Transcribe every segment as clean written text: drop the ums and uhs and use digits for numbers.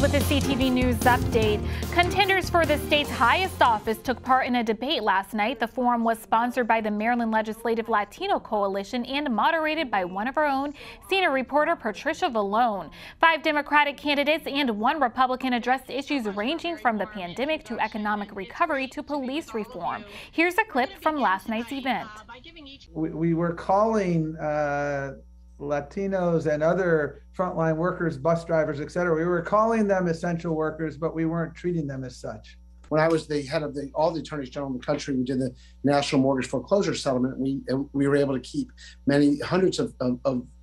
with the CTV News update. Contenders for the state's highest office took part in a debate last night. The forum was sponsored by the Maryland Legislative Latino Coalition and moderated by one of our own, senior reporter Patricia Vallone. 5 Democratic candidates and 1 Republican addressed issues ranging from the pandemic to economic recovery to police reform. Here's a clip from last night's event. We were calling Latinos and other frontline workers, bus drivers, et cetera. We were calling them essential workers, but we weren't treating them as such. When I was the head of all the attorneys general in the country, we did the national mortgage foreclosure settlement. We were able to keep hundreds of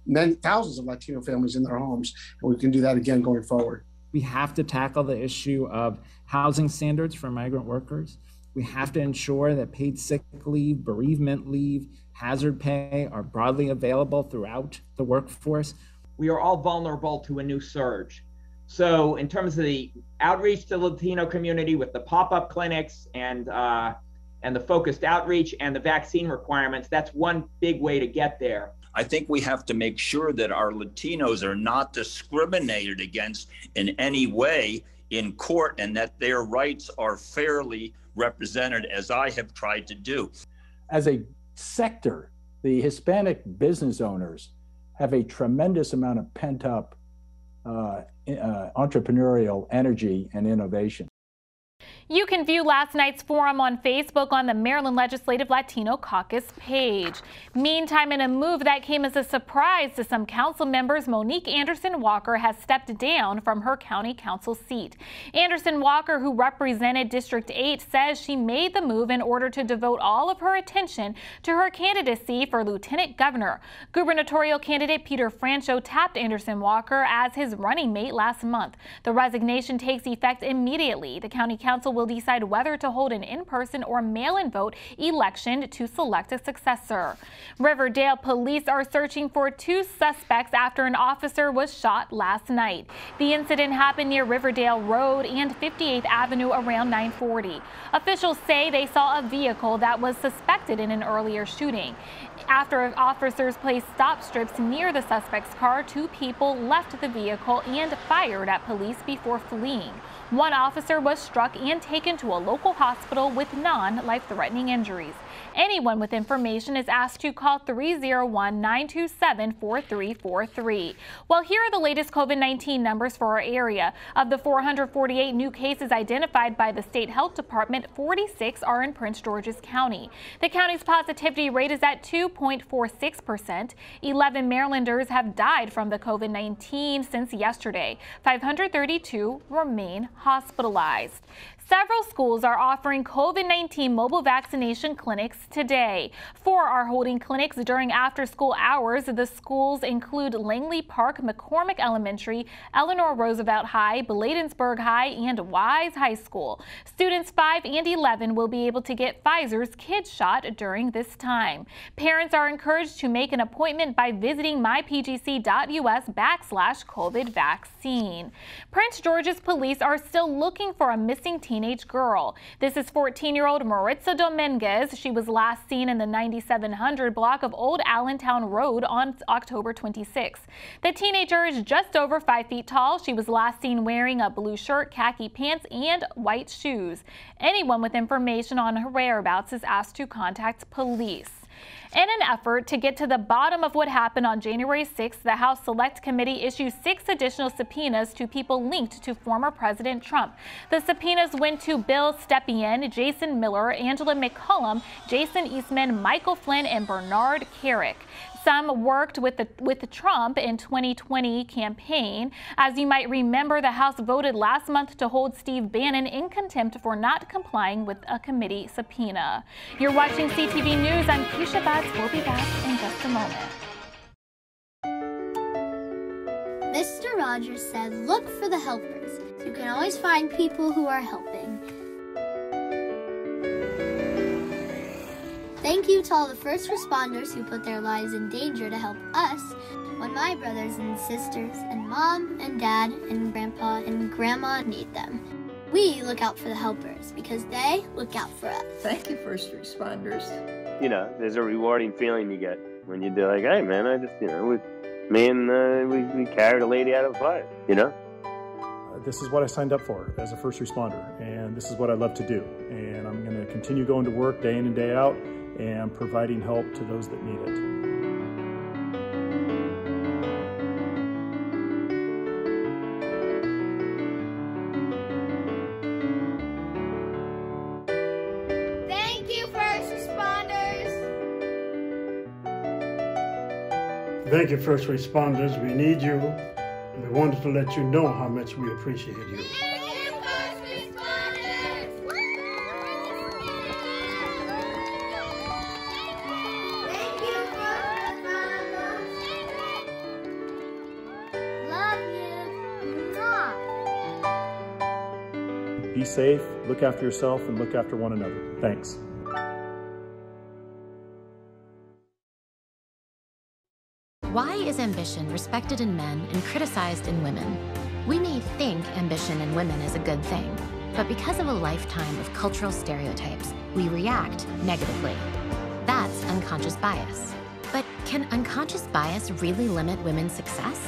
many thousands of Latino families in their homes, and we can do that again going forward. We have to tackle the issue of housing standards for migrant workers. We have to ensure that paid sick leave, bereavement leave, hazard pay are broadly available throughout the workforce. We are all vulnerable to a new surge. So in terms of the outreach to the Latino community with the pop-up clinics and the focused outreach and the vaccine requirements, that's one big way to get there. I think we have to make sure that our Latinos are not discriminated against in any way in court and that their rights are fairly represented, as I have tried to do. As a sector, the Hispanic business owners have a tremendous amount of pent-up entrepreneurial energy and innovation. You can view last night's forum on Facebook on the Maryland Legislative Latino Caucus page. Meantime, in a move that came as a surprise to some council members, Monique Anderson Walker has stepped down from her county council seat. Anderson Walker, who represented District 8, says she made the move in order to devote all of her attention to her candidacy for lieutenant governor. Gubernatorial candidate Peter Franchot tapped Anderson Walker as his running mate last month. The resignation takes effect immediately. The county council will decide whether to hold an in-person or mail-in vote election to select a successor. Riverdale police are searching for 2 suspects after an officer was shot last night. The incident happened near Riverdale Road and 58th Avenue around 9:40. Officials say they saw a vehicle that was suspected in an earlier shooting. After officers placed stop strips near the suspect's car, 2 people left the vehicle and fired at police before fleeing. 1 officer was struck and taken to a local hospital with non-life-threatening injuries. Anyone with information is asked to call 301-927-4343. Well, here are the latest COVID-19 numbers for our area. Of the 448 new cases identified by the State Health Department, 46 are in Prince George's County. The county's positivity rate is at 2.46%. 11 Marylanders have died from the COVID-19 since yesterday. 532 remain hospitalized. Several schools are offering COVID-19 mobile vaccination clinics today. 4 are holding clinics during after-school hours. The schools include Langley Park, McCormick Elementary, Eleanor Roosevelt High, Bladensburg High, and Wise High School. Students 5 and 11 will be able to get Pfizer's kids shot during this time. Parents are encouraged to make an appointment by visiting mypgc.us/COVID vaccine. Prince George's police are still looking for a missing teenage girl. This is 14-year-old Maritza Dominguez. She was last seen in the 9700 block of Old Allentown Road on October 26. The teenager is just over 5 feet tall. She was last seen wearing a blue shirt, khaki pants, and white shoes. Anyone with information on her whereabouts is asked to contact police. In an effort to get to the bottom of what happened on January 6th, the House Select Committee issued 6 additional subpoenas to people linked to former President Trump. The subpoenas went to Bill Stepien, Jason Miller, Angela McCollum, Jason Eastman, Michael Flynn, and Bernard Carrick. Some worked with Trump in 2020 campaign. As you might remember, the House voted last month to hold Steve Bannon in contempt for not complying with a committee subpoena. You're watching CTV News. I'm Keisha Batts. We'll be back in just a moment. Mr. Rogers said, look for the helpers. You can always find people who are helping. Thank you to all the first responders who put their lives in danger to help us when my brothers and sisters and mom and dad and grandpa and grandma need them. We look out for the helpers because they look out for us. Thank you, first responders. You know, there's a rewarding feeling you get when you do like, hey man, I just, we carried a lady out of a fire, this is what I signed up for as a first responder, and this is what I love to do. And I'm going to continue going to work day in and day out and providing help to those that need it. Thank you, first responders. Thank you, first responders. We need you. We wanted to let you know how much we appreciate you. Thank you, first responders. Thank you, first responders. Love you. Be safe, look after yourself, and look after one another. Thanks. Why is ambition respected in men and criticized in women? We may think ambition in women is a good thing, but because of a lifetime of cultural stereotypes, we react negatively. That's unconscious bias. But can unconscious bias really limit women's success?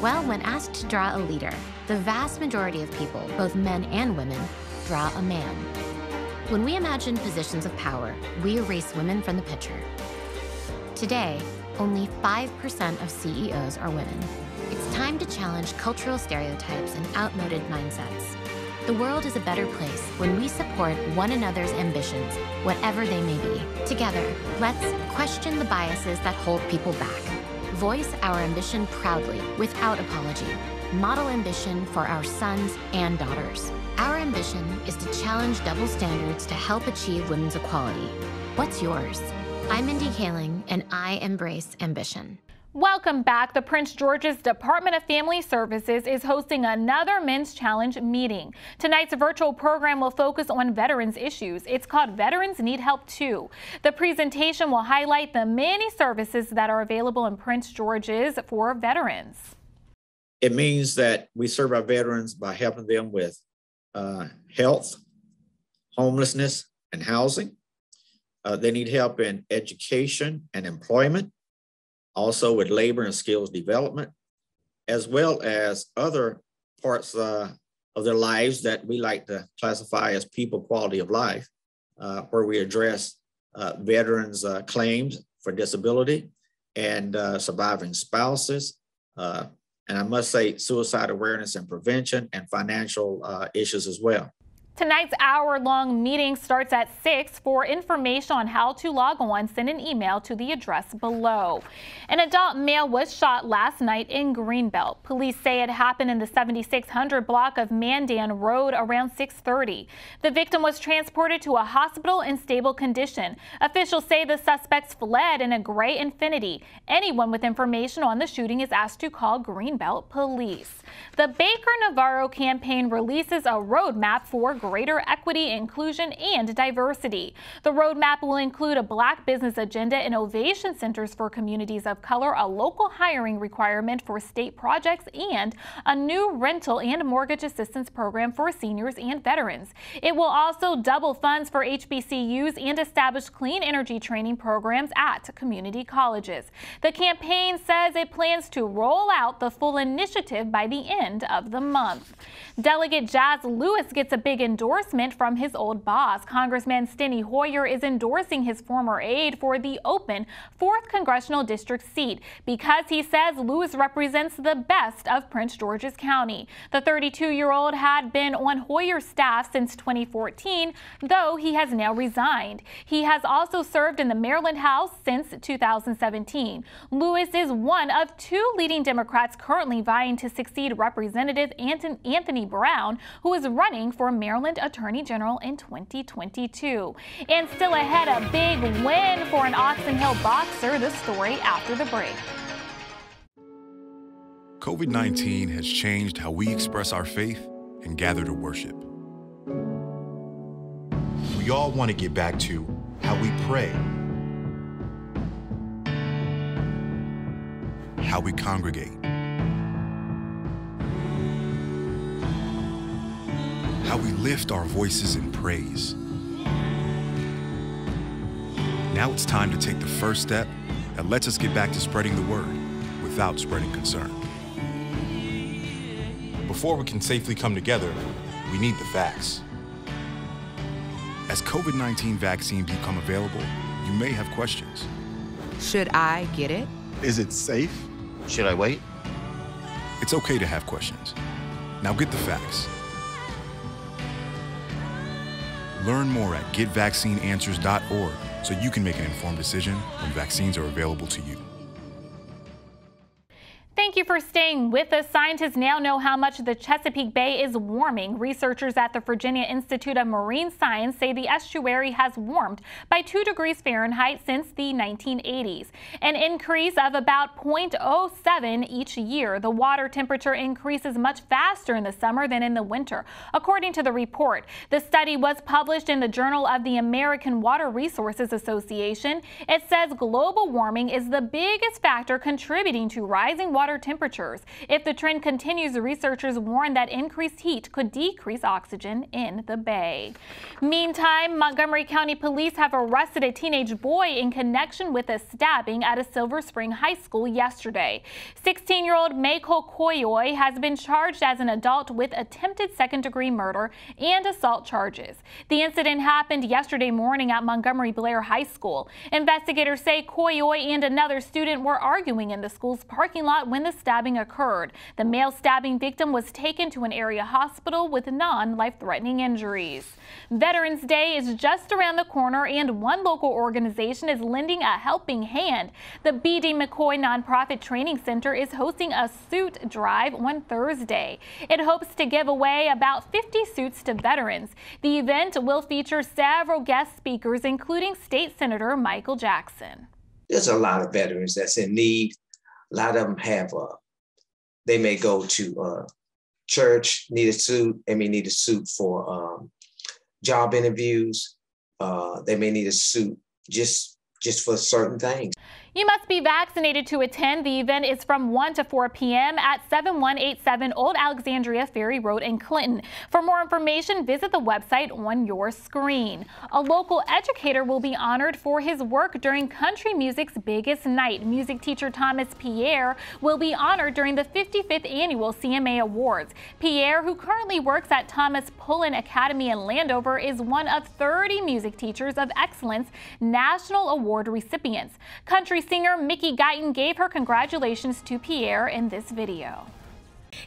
Well, when asked to draw a leader, the vast majority of people, both men and women, draw a man. When we imagine positions of power, we erase women from the picture. Today, only 5% of CEOs are women. It's time to challenge cultural stereotypes and outmoded mindsets. The world is a better place when we support one another's ambitions, whatever they may be. Together, let's question the biases that hold people back. Voice our ambition proudly, without apology. Model ambition for our sons and daughters. Our ambition is to challenge double standards to help achieve women's equality. What's yours? I'm Mindy Kaling, and I embrace ambition. Welcome back. The Prince George's Department of Family Services is hosting another Men's Challenge meeting. Tonight's virtual program will focus on veterans issues. It's called Veterans Need Help Too. The presentation will highlight the many services that are available in Prince George's for veterans. It means that we serve our veterans by helping them with health, homelessness, and housing. They need help in education and employment, also with labor and skills development, as well as other parts of their lives that we like to classify as people quality of life, where we address veterans' claims for disability and surviving spouses, and I must say suicide awareness and prevention and financial issues as well. Tonight's hour-long meeting starts at 6. For information on how to log on, send an email to the address below. An adult male was shot last night in Greenbelt. Police say it happened in the 7600 block of Mandan Road around 6:30. The victim was transported to a hospital in stable condition. Officials say the suspects fled in a gray Infiniti. Anyone with information on the shooting is asked to call Greenbelt Police. The Baker Navarro campaign releases a roadmap for greater equity, inclusion, and diversity. The roadmap will include a Black business agenda, innovation centers for communities of color, a local hiring requirement for state projects, and a new rental and mortgage assistance program for seniors and veterans. It will also double funds for HBCUs and establish clean energy training programs at community colleges. The campaign says it plans to roll out the full initiative by the end of the month. Delegate Jazz Lewis gets a big endorsement from his old boss. Congressman Steny Hoyer is endorsing his former aide for the open 4th Congressional District seat because he says Lewis represents the best of Prince George's County. The 32-year-old had been on Hoyer's staff since 2014, though he has now resigned. He has also served in the Maryland House since 2017. Lewis is one of 2 leading Democrats currently vying to succeed Representative Anthony Brown, who is running for Maryland Attorney General in 2022. And still ahead, a big win for an Oxon Hill boxer. The story after the break. COVID-19 has changed how we express our faith and gather to worship. We all want to get back to how we pray, how we congregate, how we lift our voices in praise. Now it's time to take the first step that lets us get back to spreading the word without spreading concern. before we can safely come together, we need the facts. As COVID-19 vaccines become available, you may have questions. Should I get it? Is it safe? Should I wait? It's okay to have questions. Now get the facts. Learn more at getvaccineanswers.org so you can make an informed decision when vaccines are available to you. Thank you for staying with us. Scientists now know how much the Chesapeake Bay is warming. Researchers at the Virginia Institute of Marine Science say the estuary has warmed by 2 degrees Fahrenheit since the 1980s, an increase of about 0.07 each year. The water temperature increases much faster in the summer than in the winter, according to the report. The study was published in the Journal of the American Water Resources Association. It says global warming is the biggest factor contributing to rising water temperatures. If the trend continues, the researchers warn that increased heat could decrease oxygen in the bay. Meantime, Montgomery County Police have arrested a teenage boy in connection with a stabbing at a Silver Spring High School yesterday. 16-year-old Mayko Koyoy has been charged as an adult with attempted second-degree murder and assault charges. The incident happened yesterday morning at Montgomery Blair High School. Investigators say Koyoy and another student were arguing in the school's parking lot when the stabbing occurred. The male stabbing victim was taken to an area hospital with non-life-threatening injuries. Veterans Day is just around the corner, and one local organization is lending a helping hand. The B.D. McCoy Nonprofit Training Center is hosting a suit drive on Thursday. It hopes to give away about 50 suits to veterans. The event will feature several guest speakers, including State Senator Michael Jackson. There's a lot of veterans that's in need. A lot of them have, they may go to church, need a suit. They may need a suit for job interviews. They may need a suit just for certain things. You must be vaccinated to attend. The event is from 1 to 4 p.m. at 7187 Old Alexandria Ferry Road in Clinton. For more information, visit the website on your screen. A local educator will be honored for his work during country music's biggest night. Music teacher Thomas Pierre will be honored during the 55th annual CMA Awards. Pierre, who currently works at Thomas Pullen Academy in Landover, is one of 30 Music Teachers of Excellence National Award recipients. Country singer Mickey Guyton gave her congratulations to Pierre in this video.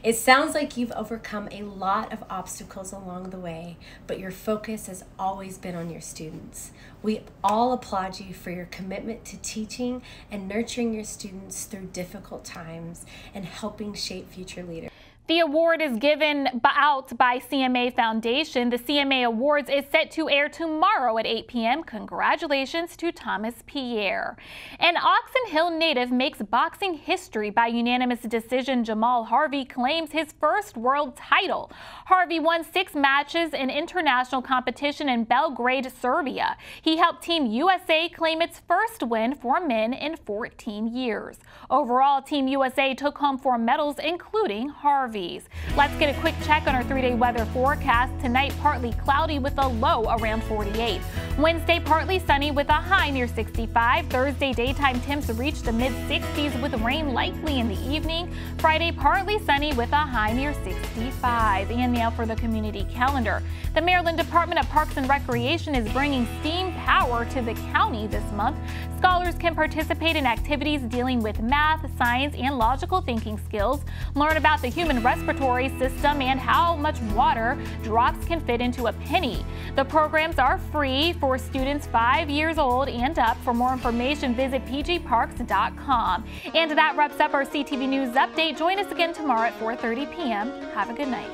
It sounds like you've overcome a lot of obstacles along the way, but your focus has always been on your students. We all applaud you for your commitment to teaching and nurturing your students through difficult times and helping shape future leaders. The award is given out by CMA Foundation. The CMA Awards is set to air tomorrow at 8 p.m. Congratulations to Thomas Pierre. An Oxon Hill native makes boxing history by unanimous decision. Jamal Harvey claims his first world title. Harvey won 6 matches in international competition in Belgrade, Serbia. He helped Team USA claim its first win for men in 14 years. Overall, Team USA took home 4 medals, including Harvey. Let's get a quick check on our 3-day weather forecast. Tonight, partly cloudy with a low around 48. Wednesday, partly sunny with a high near 65. Thursday, daytime temps reach the mid-60s with rain likely in the evening. Friday, partly sunny with a high near 65. And now for the community calendar. The Maryland Department of Parks and Recreation is bringing STEAM power to the county this month. Scholars can participate in activities dealing with math, science, and logical thinking skills. Learn about the human respiratory system and how much water drops can fit into a penny. The programs are free for students 5 years old and up. For more information, visit pgparks.com. And that wraps up our CTV News Update. Join us again tomorrow at 4:30 p.m. Have a good night.